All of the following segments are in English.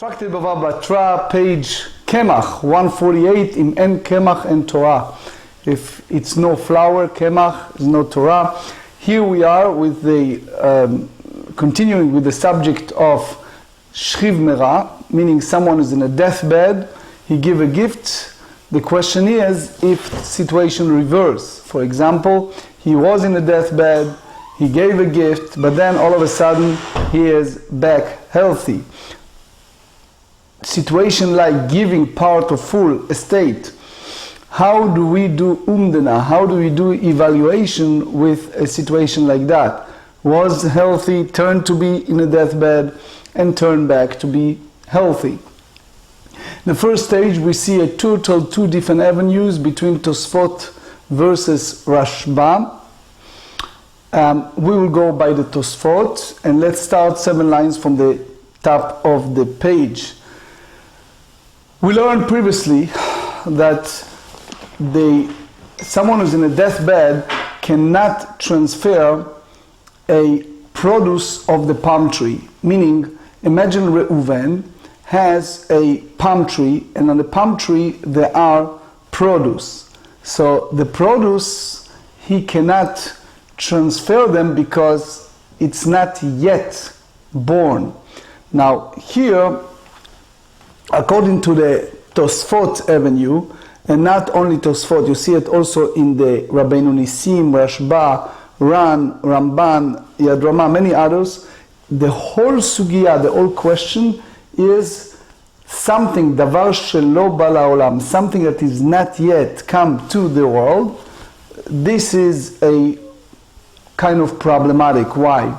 Tractate Bava Batra, page Kemach, 148, in En Kemach and Torah. If it's no flour, Kemach is no Torah. Here we are with the, continuing with the subject of Shchiv Mera, meaning someone is in a deathbed, he give a gift. The question is, if the situation reverse. For example, he was in a deathbed, he gave a gift, but then all of a sudden he is back healthy. Situation like giving part of full estate. How do we do umdana? How do we do evaluation with a situation like that? Was healthy, turned to be in a deathbed, and turned back to be healthy. The first stage, we see a total two different avenues between Tosfot versus Rashbam. We will go by the Tosfot, and let's start 7 lines from the top of the page. We learned previously that someone who's in a deathbed cannot transfer a produce of the palm tree. Meaning, imagine Reuven has a palm tree, and on the palm tree there are produce. So the produce, he cannot transfer them because it's not yet born. Now here, according to the Tosfot avenue, and not only Tosfot, you see it also in the Rabbeinu Nisim, Rashbam, Ran, Ramban, Yad Ramah, many others. The whole sugya, the whole question is something, davar shelo ba la'olam, something that is not yet come to the world. This is a kind of problematic. Why?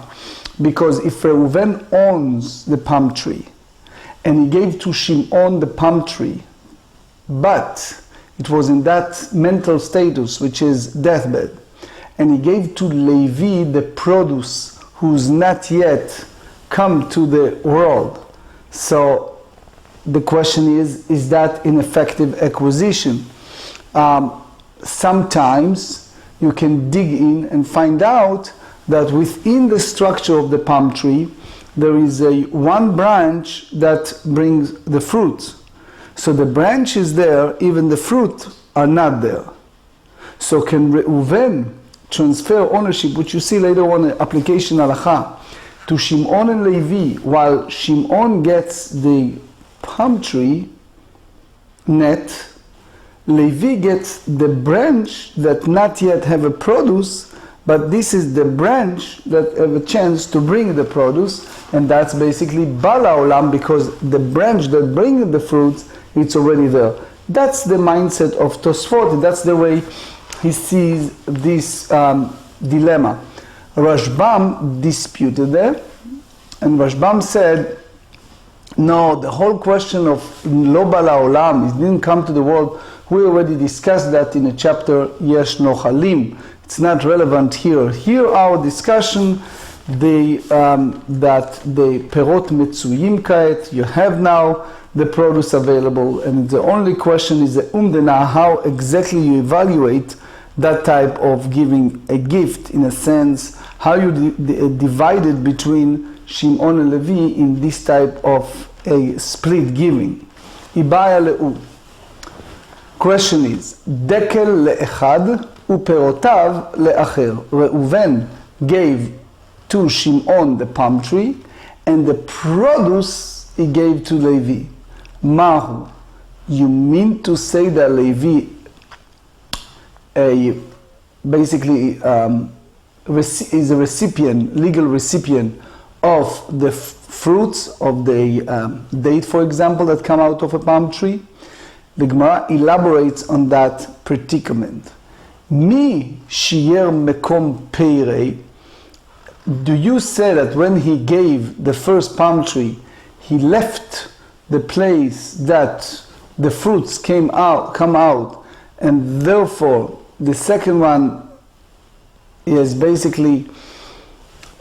Because if Reuven owns the palm tree, and he gave to Shimon the palm tree, but it was in that mental status, which is deathbed, and he gave to Levi the produce who's not yet come to the world. So the question is that an effective acquisition? Sometimes you can dig in and find out that within the structure of the palm tree, there is one branch that brings the fruit. So the branch is there, even the fruit are not there. So can Reuven transfer ownership, which you see later on in application halacha, to Shimon and Levi, while Shimon gets the palm tree net, Levi gets the branch that not yet have a produce, but this is the branch that have a chance to bring the produce, and that's basically bala olam, because the branch that brings the fruits, it's already there. That's the mindset of Tosfot. That's the way he sees this dilemma. Rashbam disputed that, and Rashbam said, no, the whole question of lo bala olam, it didn't come to the world. We already discussed that in a chapter Yesh Nochalim. It's not relevant here. Here our discussion, that the perot metzuyim kaet, you have now the produce available, and the only question is the umdena, how exactly you evaluate that type of giving a gift, in a sense, how you divide it between Shimon and Levi in this type of a split giving. Ibaya le'u. Question is, dekel le'echad uperotav le'acher. Reuven gave to Shimon the palm tree, and the produce he gave to Levi. Mahu, you mean to say that Levi basically is a recipient, legal recipient of the fruits of the date, for example, that come out of a palm tree? The Gemara elaborates on that predicament. Mi shiyer mekom peirei. Do you say that when he gave the first palm tree, he left the place that the fruits come out, and therefore the second one is basically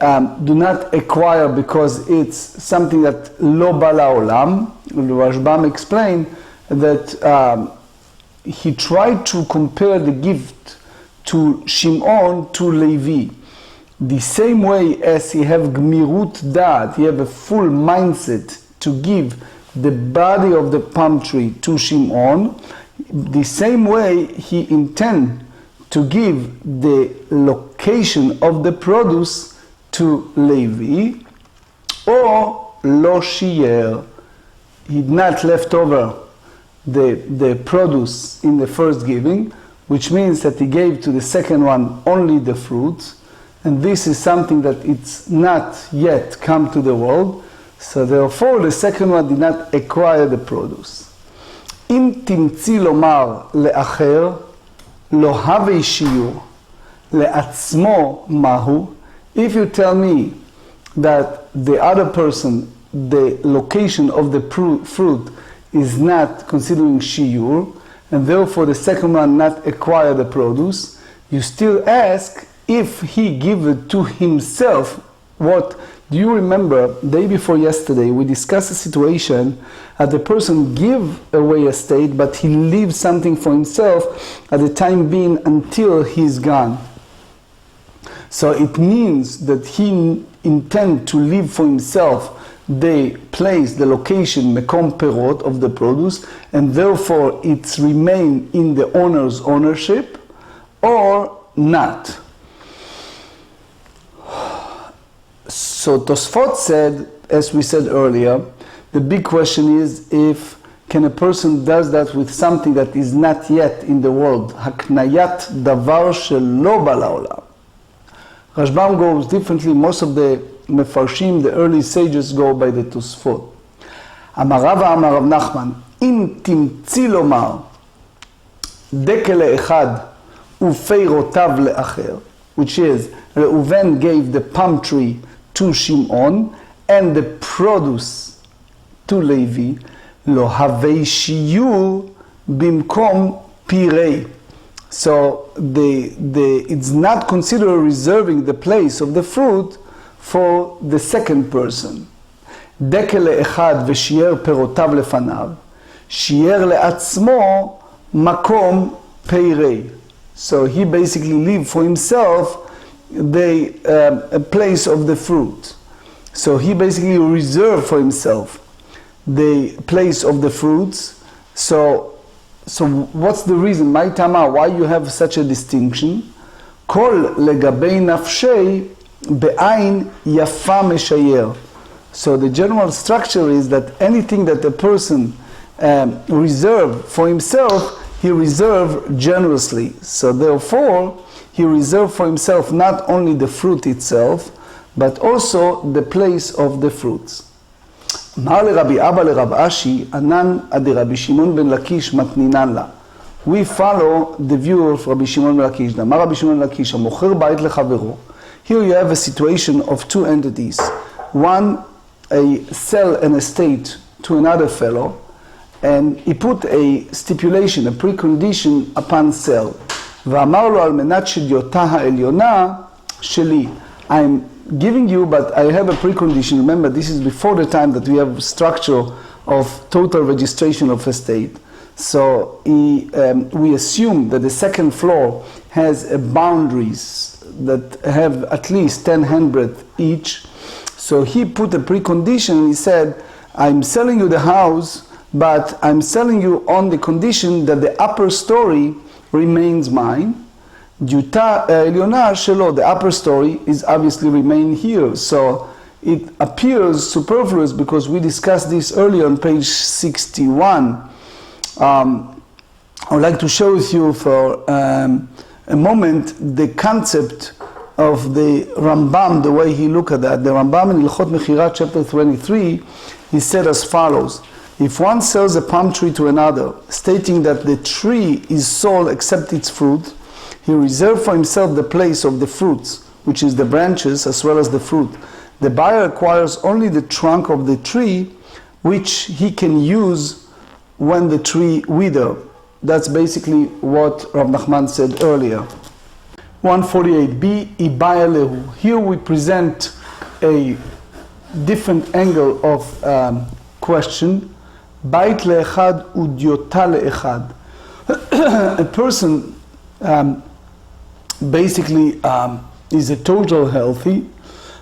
do not acquire because it's something that lo bala olam? Rashbam explained that he tried to compare the gift to Shimon to Levi. The same way as he have gmirut da'at, he have a full mindset to give the body of the palm tree to Shimon, the same way he intend to give the location of the produce to Levi, or lo shiyer, he not left over the produce in the first giving, which means that he gave to the second one only the fruits, and this is something that it's not yet come to the world, so therefore the second one did not acquire the produce. אם תמציא לומר לאחר, לא הווי שיעור, לעצמו מהו, if you tell me that the other person, the location of the fruit is not considering shiur, and therefore the second one not acquire the produce, you still ask if he give it to himself. What do you remember? Day before yesterday, we discussed a situation that the person give away a estate, but he leaves something for himself at the time being until he's gone. So it means that he intend to leave for himself the place, the location, mekom perot of the produce, and therefore it's remain in the owner's ownership, or not. So Tosfot said, as we said earlier, the big question is if can a person does that with something that is not yet in the world. Haknayat davar shelo ba la'olam. Rashbam goes differently. Most of the mefarshim, the early sages, go by the Tosfot. Amar Rava Amar Rav Nachman, אם תמציא לומר דקה לאחד ופיירותיו לאחר, which is Reuven gave the palm tree to Shimon and the produce to Levi, lo havei shiur bimkom pirei. So it's not considered reserving the place of the fruit for the second person. דקה לאחד ושיער פירותיו לפניו, שיער לעצמו מקום פירי. So he basically leave for himself a place of the fruit. So he basically reserved for himself the place of the fruits. So what's the reason? My tama, why you have such a distinction? Kol legabei nafshei be'ain yafa meshayer. So the general structure is that anything that a person reserve for himself, he reserve generously. So therefore, he reserved for himself not only the fruit itself, but also the place of the fruits. אמר לרבי אבא לרב אשי, ענן עד רבי שמעון בן לקיש מתנינן לה. We follow the view of רבי שמעון בן לקיש. אמר רבי שמעון בן לקיש, המוכר בית לחברו. Here you have a situation of two entities. One, sell an estate to another fellow, and he put a stipulation, a precondition upon sale. ואמר לו על מנת שדיותה העליונה שלי. I'm giving you, but I have a precondition. Remember, this is before the time that we have structure of total registration of estate. So we assume that the second floor has boundaries that have at least 10 handbreadth each. So he put a precondition. He said, I'm selling you the house, but I'm selling you on the condition that the upper story remains mine. Diuta Eliona Shelo, the upper story is obviously remain here. So it appears superfluous because we discussed this earlier on page 61. I would like to share with you for a moment the concept of the Rashbam, the way he looked at that. The Rashbam in Ilchot Mechirat, chapter 23, he said as follows. If one sells a palm tree to another, stating that the tree is sold except its fruit, he reserved for himself the place of the fruits, which is the branches as well as the fruit. The buyer acquires only the trunk of the tree, which he can use when the tree wither. That's basically what Rav Nachman said earlier. 148b, Ibaya Lehu. Here we present a different angle of question. Bait le'echad udyota le'echad. A person basically is a total healthy,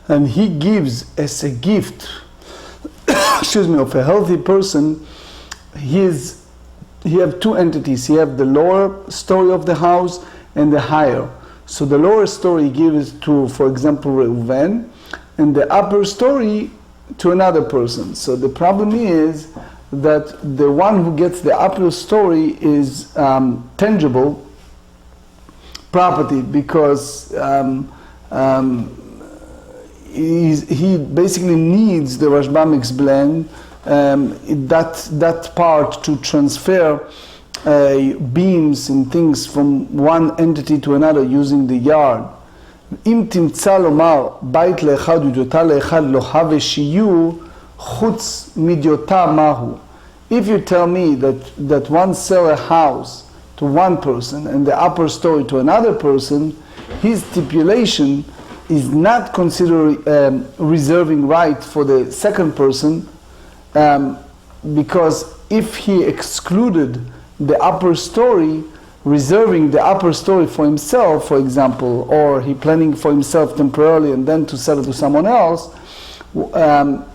and he gives as a gift of a healthy person, he have two entities. He have the lower story of the house and the higher. So the lower story gives to, for example, Reuven, and the upper story to another person. So the problem is that the one who gets the upper story is tangible property, because he basically needs, the Rashbam explain, that part to transfer beams and things from one entity to another using the yard. אם תמצא לומר בית לאחד ודיוטה לאחד לא הווה שיעור חוץ מדיוטה מהו. If you tell me that one sell a house to one person and the upper story to another person, his stipulation is not considered reserving right for the second person, because if he excluded the upper story, reserving the upper story for himself, for example, or he planning for himself temporarily and then to sell it to someone else,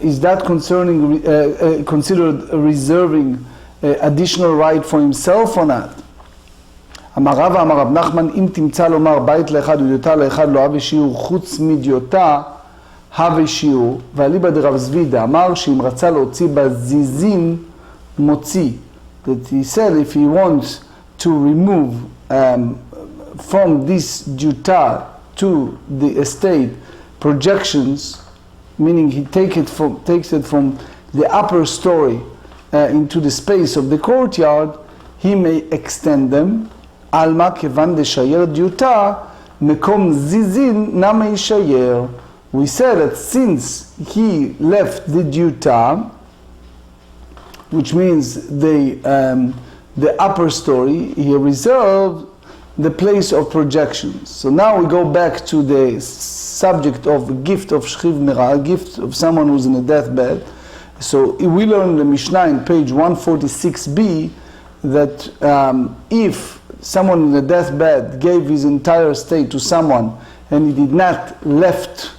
is that considered reserving additional right for himself or not? אמר רבא אמר רב נחמן, אם תמצא לומר בית לאחד ודיוטה לאחד לא הווה שיעור חוץ מדיוטה הווה שיעור, ואליבא דרב זבידה אמר שאם רצה להוציא בזיזין מוציא. That he said if he wants to remove from this diuta to the estate projections, meaning he takes it from the upper story into the space of the courtyard, he may extend them. Alma kevan deshayer diuta mekom zizin name yishayer. We said that since he left the diuta, which means the upper story, he reserved the place of projections. So now we go back to the subject of gift of shchiv mera, gift of someone who's in a deathbed. So we learn in the Mishnah in page 146b that if someone in a deathbed gave his entire estate to someone and he did not left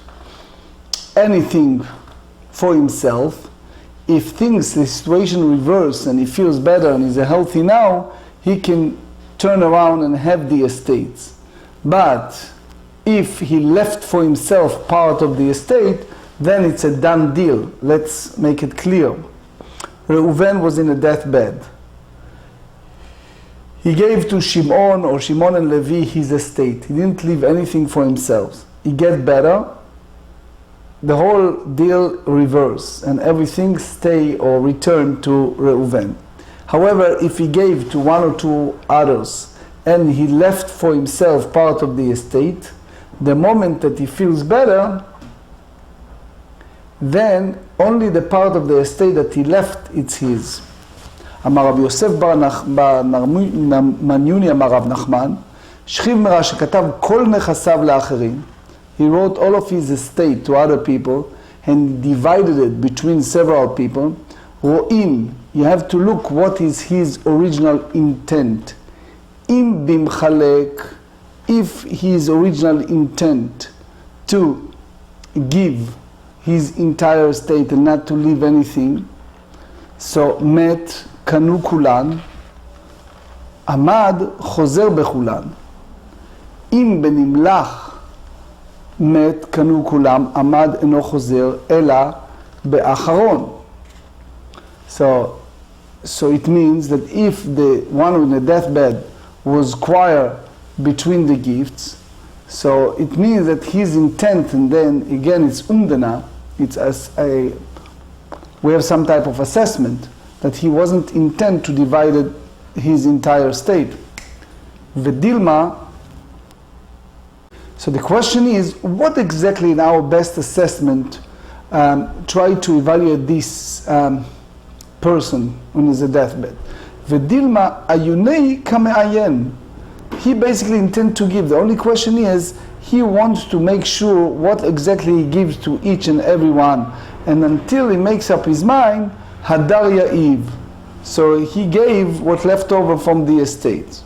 anything for himself, if the situation reverse and he feels better and he's healthy now, he can turn around and have the estates. But if he left for himself part of the estate, then it's a done deal. Let's make it clear. Reuven was in a deathbed. He gave to Shimon or Shimon and Levi his estate. He didn't leave anything for himself. He get better, the whole deal reverse and everything stay or return to Reuven. However, if he gave to one or two others and he left for himself part of the estate, the moment that he feels better, then only the part of the estate that he left, it's his. אמר רבי יוסף בר מניוני אמר רב נחמן, שכיב מרע שכתב כל נכסיו לאחרים, he wrote all of his estate to other people and divided it between several people. רואים, you have to look what is his original intent. אם במחלק, if his original intent to give his entire estate and not to leave anything, so מת, קנו כולן, עמד, חוזר בכולן. אם בנמלח, מת, קנו כולם, עמד, אינו חוזר, אלא באחרון. So it means that if the one in the deathbed was squire between the gifts, so it means that his intent, and then again it's umdana, it's as we have some type of assessment that he wasn't intent to divide his entire estate. Vedilma. So the question is, what exactly in our best assessment try to evaluate this person on his deathbed? Vedilma ayunei kameayen. He basically intends to give. The only question is, he wants to make sure what exactly he gives to each and every one. And until he makes up his mind, hadar ya'iv. So he gave what left over from the estate.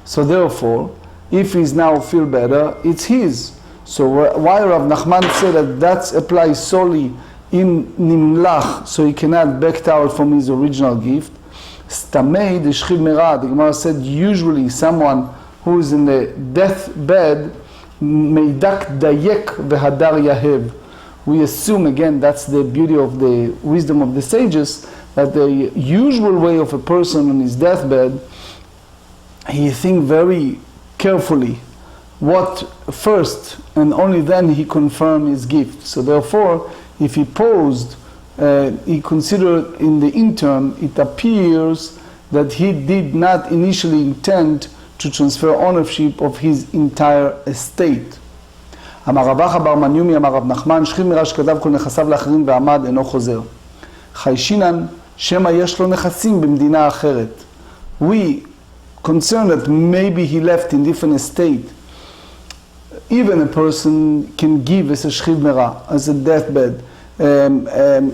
So therefore, if he's now feel better, it's his. So why Rav Nachman said that applies solely in nimlach, so he cannot back out from his original gift. Stamei the Gemarrah, the Gemara said usually someone who is in the deathbed, meidak dayek v'hadar yahev. We assume, again, that's the beauty of the wisdom of the sages, that the usual way of a person on his deathbed, he think very carefully what first, and only then he confirm his gift. So therefore, if he posed, he considered in the interim, it appears that he did not initially intend to transfer ownership of his entire estate. אמר רב אחא בר מניומי אמר רב נחמן שכיב מרע שכתב כל נכסיו לאחרים ועמד אינו חוזר. חיישינן שמא יש לו נכסים במדינה אחרת. We concerned that maybe he left in different estate. Even a person can give as a שכיב מרע, as a deathbed,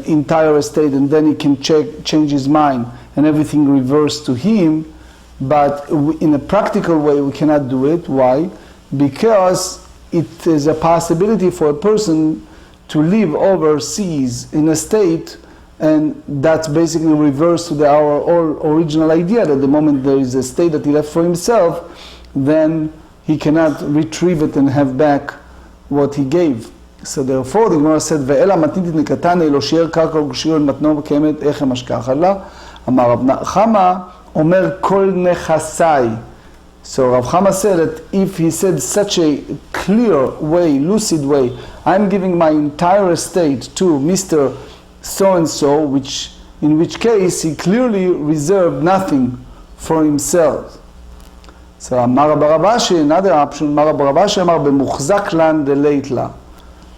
entire estate, and then he can change his mind and everything reverts to him. But in a practical way we cannot do it. Why? Because it is a possibility for a person to live overseas in a state, and that's basically reverse to our original idea that the moment there is a state that he left for himself, then he cannot retrieve it and have back what he gave. So therefore the Gemara said, "Ve'ela matnitit nekatane lo shi'er karka u'gshir matno kemet echem ashkacha la." Amar Rav Chama omer kol nechasai. So Rav Chama said that if he said such a clear way, lucid way, I'm giving my entire estate to Mr. So-and-so, in which case he clearly reserved nothing for himself. So Amar Bar Abashi, another option, Amar Bar Abashi Amar b'muchzak lan deleit la.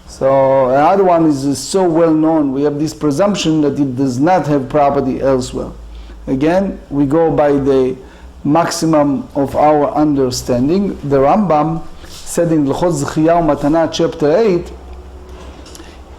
So another one is so well known, we have this presumption that it does not have property elsewhere. Again, we go by the maximum of our understanding. The Rashbam said in L'chot Zechiyah Matana chapter 8,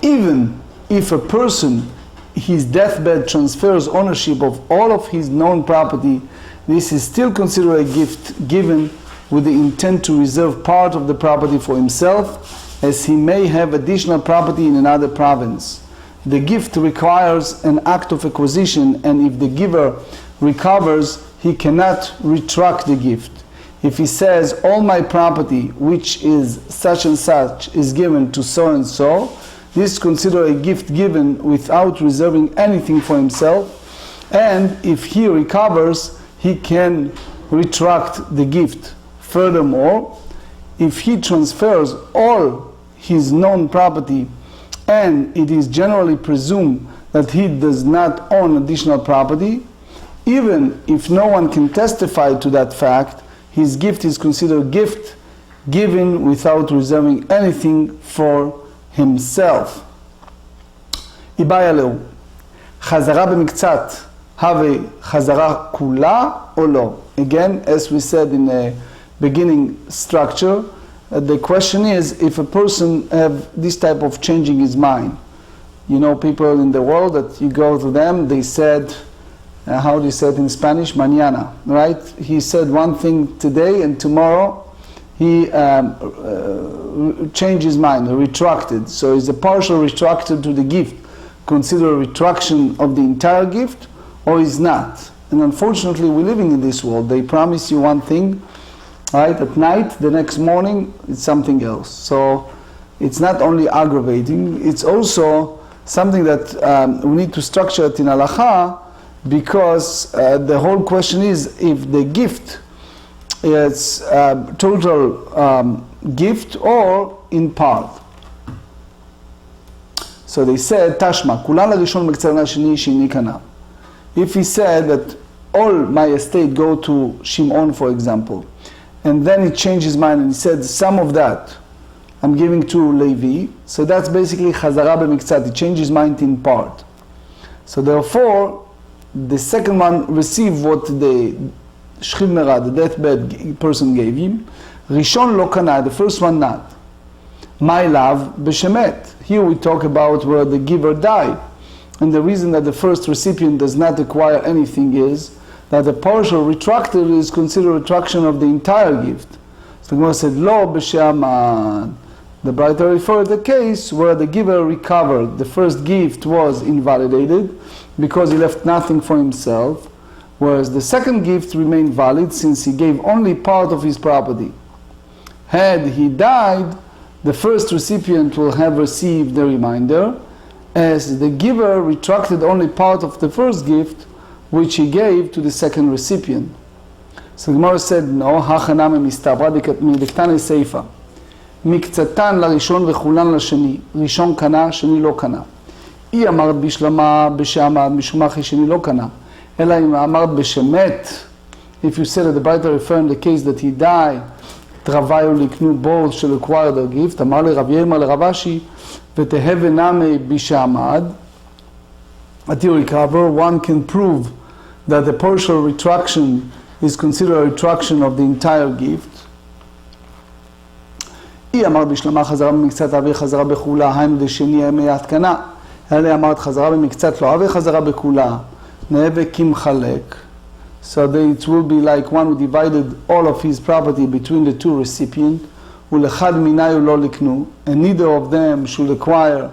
even if a person, his deathbed transfers ownership of all of his known property, this is still considered a gift given with the intent to reserve part of the property for himself, as he may have additional property in another province. The gift requires an act of acquisition, and if the giver recovers, he cannot retract the gift. If he says, all my property, which is such and such, is given to so and so, this is considered a gift given without reserving anything for himself, and if he recovers, he can retract the gift. Furthermore, if he transfers all his known property, and it is generally presumed that he does not own additional property, even if no one can testify to that fact, his gift is considered a gift given without reserving anything for himself. Ibaya leu, chazara b'miktzat, have chazara kula or lo? Again, as we said in the beginning structure, the question is if a person have this type of changing his mind. You know, people in the world that you go to them, they said, how do you say it in Spanish? Mañana, right? He said one thing today and tomorrow he changed his mind, retracted. So is a partial retracted to the gift considered a retraction of the entire gift, or is not? And unfortunately we're living in this world. They promise you one thing, right? At night, the next morning, it's something else. So it's not only aggravating, it's also something that we need to structure it in halacha, because the whole question is if the gift is total gift or in part. So they said, Tashma, kulan l'rishon b'ktzar l'sheni shini kana. If he said that all my estate go to Shimon, for example, and then he changed his mind and he said, some of that I'm giving to Levi, so that's basically chazara b'miktzat. He changed his mind in part. So therefore, the second one received what the Gemarrah, the deathbed person, gave him. Rishon lo kana, the first one not. My love b'shemet. Here we talk about where the giver died. And the reason that the first recipient does not acquire anything is that the partial retracted is considered retraction of the entire gift. So the Gemara said, Lo b'she'amad. The Braita referred to a case where the giver recovered. The first gift was invalidated because he left nothing for himself, whereas the second gift remained valid since he gave only part of his property. Had he died, the first recipient will have received the remainder, as the giver retracted only part of the first gift, which he gave to the second recipient. So the Gemara said, no, hachana mistabra מדקתני סיפא. מקצתן לראשון וכולן לשני. ראשון קנה, שני לא קנה. היא אמרת בשלמה בשעמד, משום אחי שני לא קנה. אלא אם אמרת בשמת, if you said that the Braita referring the case that he died, תרוויו לקנו both shall acquire the gift, אמר לרב ירמא לרב אשי, ותהווה נמי בשעמד, until you recover, one can prove that the partial retraction is considered a retraction of the entire gift. היא אמרת בשלמה חזרה במקצת אבי חזרה בכולה, האם דשני ימי התקנה, אלה אמרת חזרה במקצת לא אבי חזרה בכולה, נהווה כמחלק. So it will be like one who divided all of his property between the two recipients, ולחד מיניו לא לקנו, and neither of them should acquire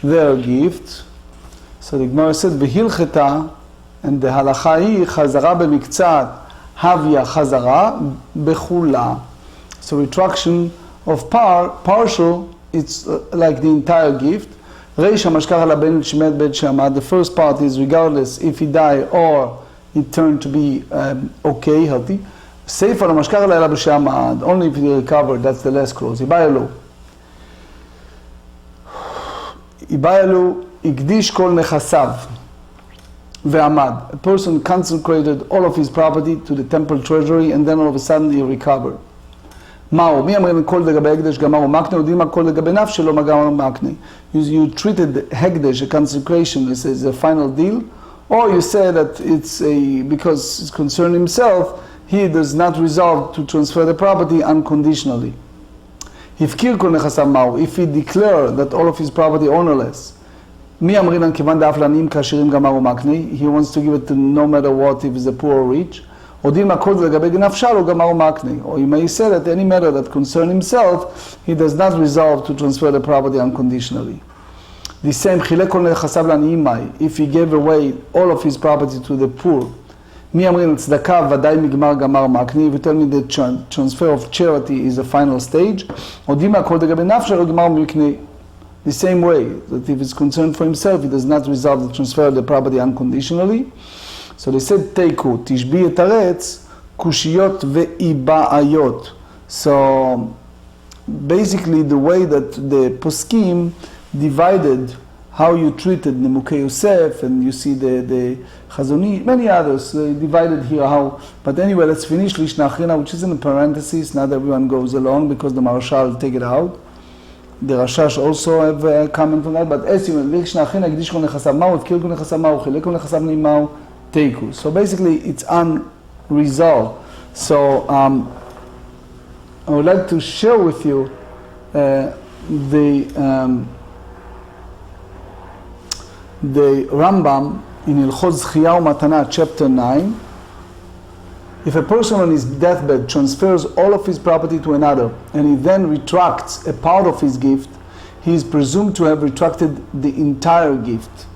their gift. So the Gemara said, והלכתה, and the halacha היא חזרה במקצת, havia חזרה בכולה. So retraction of partial, it's like the entire gift. רישא משכח על הבן שמת בית שעמד. The first part is regardless if he died or it turned to be okay, healthy. סיפא לא משכח עליה אלא בשעמד. Only if he recovered, that's the last clause. איבאיה לו הקדיש כל נכסיו ועמד. A person consecrated all of his property to the temple treasury and then all of a sudden he recovered. מהו? מי אמרים הכל לגבי הקדש גמר ומקנה? יודעים הכל לגבי נפש שלו גמר ומקנה. You treated הקדש, a consecration, as a final deal, or you say that it's because it's concerned himself, he does not resolve to transfer the property unconditionally. הפקיר כל נכסיו מהו? If he declared that all of his property ownerless, מי אמרינן כיוון דאף לעניים כעשירים גמר ומקנה? He wants to give it to no matter what if he's a poor or rich. יודעים הכל לגבי נפשה לו גמר ומקנה. Or you may say that any matter that concern himself, he does not resolve to transfer the property unconditionally. The same, חילק כל נכסיו לעניים מאי, if he gave away all of his property to the poor. מי אמרין צדקה ודאי מגמר גמר מקנה? If you tell me that transfer of charity is a final stage, יודעים הכל לגבי נפשה לו גמר ומקנה. The same way, that if it's concerned for himself, he does not resolve to transfer the property unconditionally. So they said, תיקו, תשבי את הרץ, קושיות ואיבעיות. So basically the way that the poskim divided how you treated Nemukei Yosef, and you see the Chazoni, many others, divided here how. But anyway, let's finish Lishna Achrina, which is in the parentheses. Not everyone goes along because the Maharshal will take it out. The Rashash also have a comment on that. But as you know, Lishna Achrina, Gdish Kol Nechasav Ma'u, V'kir Kol Nechasav Ma'u, Chilek Kol Nechasav Ma'u, Teiku. So basically, it's unresolved. So I would like to share with you the Rashbam in Ilchot Zchiya U'Matana, chapter 9. If a person on his deathbed transfers all of his property to another, and he then retracts a part of his gift, he is presumed to have retracted the entire gift.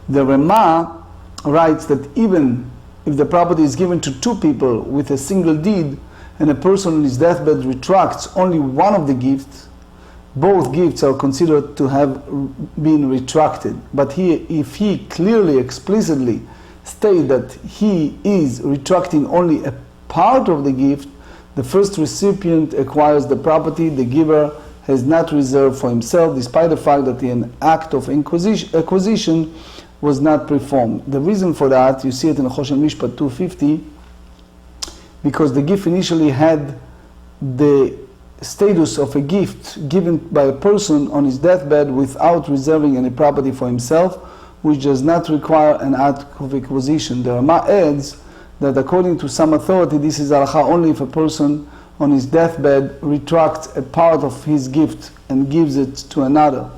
The Rama writes that even if the property is given to two people with a single deed, and a person on his deathbed retracts only one of the gifts, both gifts are considered to have been retracted. But if he clearly, explicitly state that he is retracting only a part of the gift, the first recipient acquires the property the giver has not reserved for himself, despite the fact that an act of acquisition was not performed. The reason for that, you see it in Choshen Mishpat 250, because the gift initially had the status of a gift given by a person on his deathbed without reserving any property for himself, which does not require an act of acquisition. The Rama adds that according to some authority, this is halakha only if a person on his deathbed retracts a part of his gift and gives it to another.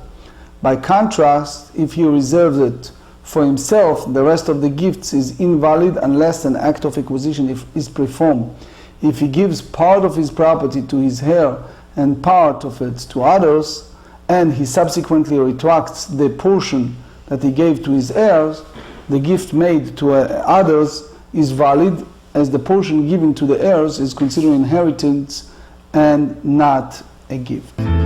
By contrast, if he reserves it for himself, the rest of the gifts is invalid unless an act of acquisition is performed. If he gives part of his property to his heir and part of it to others, and he subsequently retracts the portion that he gave to his heirs, the gift made to others is valid, as the portion given to the heirs is considered inheritance and not a gift.